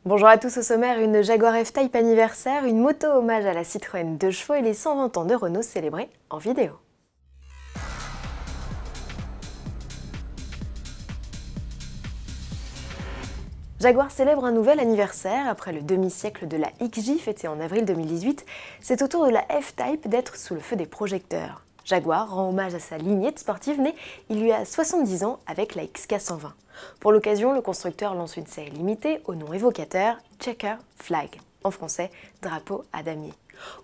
Bonjour à tous, au sommaire, une Jaguar F-Type anniversaire, une moto hommage à la Citroën 2 chevaux et les 120 ans de Renault célébrés en vidéo. Jaguar célèbre un nouvel anniversaire. Après le demi-siècle de la XJ fêtée en avril 2018, c'est au tour de la F-Type d'être sous le feu des projecteurs. Jaguar rend hommage à sa lignée de sportifs née il y a 70 ans avec la XK120. Pour l'occasion, le constructeur lance une série limitée au nom évocateur Checker Flag, en français drapeau à damier.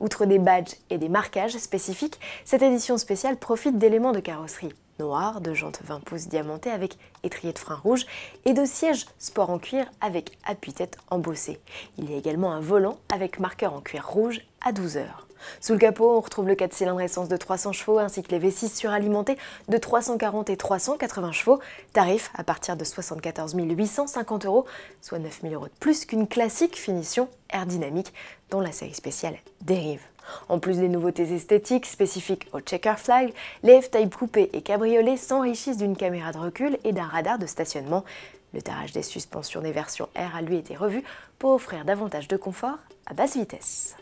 Outre des badges et des marquages spécifiques, cette édition spéciale profite d'éléments de carrosserie noire, de jantes 20 pouces diamantées avec étrier de frein rouge et de sièges sport en cuir avec appuie-tête embossé. Il y a également un volant avec marqueur en cuir rouge à 12 heures. Sous le capot, on retrouve le 4 cylindres essence de 300 chevaux ainsi que les V6 suralimentés de 340 et 380 chevaux, tarif à partir de 74 850 €, soit 9 000 € de plus qu'une classique finition aerodynamique dont la série spéciale dérive. En plus des nouveautés esthétiques spécifiques au Checker Flag, les F-Type coupés et cabriolets s'enrichissent d'une caméra de recul et d'un radar de stationnement. Le tarage des suspensions des versions R a lui été revu pour offrir davantage de confort à basse vitesse.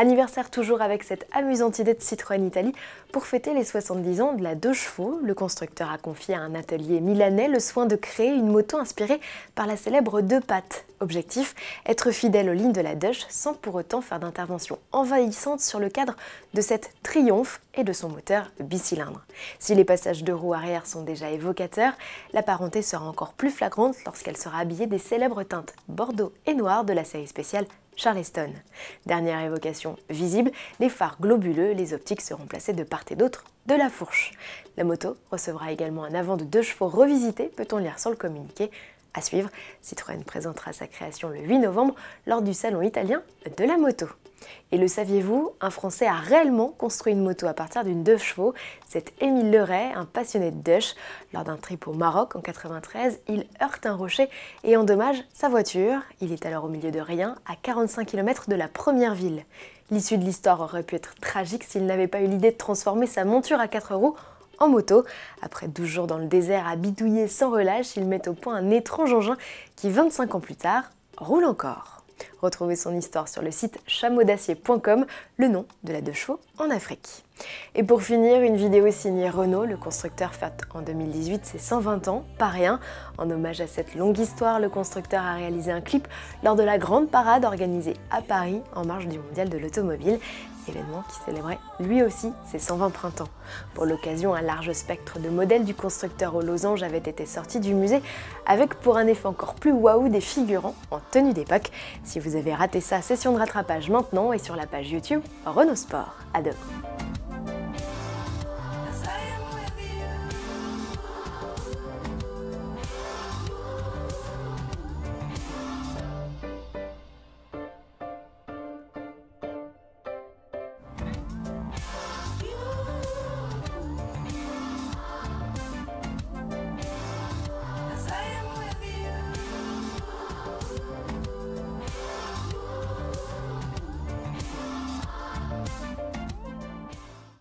Anniversaire toujours avec cette amusante idée de Citroën Italie. Pour fêter les 70 ans de la 2 chevaux, le constructeur a confié à un atelier milanais le soin de créer une moto inspirée par la célèbre 2 pattes. Objectif, être fidèle aux lignes de la Dush sans pour autant faire d'intervention envahissante sur le cadre de cette Triumph et de son moteur bicylindre. Si les passages de roues arrière sont déjà évocateurs, la parenté sera encore plus flagrante lorsqu'elle sera habillée des célèbres teintes bordeaux et noir de la série spéciale Charleston. Dernière évocation visible, les phares globuleux, les optiques seront placés de part et d'autre de la fourche. La moto recevra également un avant de 2 chevaux revisité, peut-on lire sur le communiqué. À suivre, Citroën présentera sa création le 8 novembre lors du salon italien de la moto. Et le saviez-vous, un Français a réellement construit une moto à partir d'une 2 chevaux. C'est Émile Leray, un passionné de Dush. Lors d'un trip au Maroc en 93, il heurte un rocher et endommage sa voiture. Il est alors au milieu de rien, à 45 km de la première ville. L'issue de l'histoire aurait pu être tragique s'il n'avait pas eu l'idée de transformer sa monture à 4 roues en moto. Après 12 jours dans le désert à bidouiller sans relâche, il met au point un étrange engin qui, 25 ans plus tard, roule encore. Retrouvez son histoire sur le site chameaudacier.com, le nom de la 2 chevaux en Afrique. Et pour finir, une vidéo signée Renault, le constructeur fête en 2018 ses 120 ans, pas rien. En hommage à cette longue histoire, le constructeur a réalisé un clip lors de la grande parade organisée à Paris en marge du Mondial de l'automobile, événement qui célébrait lui aussi ses 120 printemps. Pour l'occasion, un large spectre de modèles du constructeur aux losanges avait été sorti du musée, avec pour un effet encore plus waouh des figurants en tenue d'époque. Si vous avez raté ça, session de rattrapage maintenant et sur la page YouTube Renault Sport. À demain.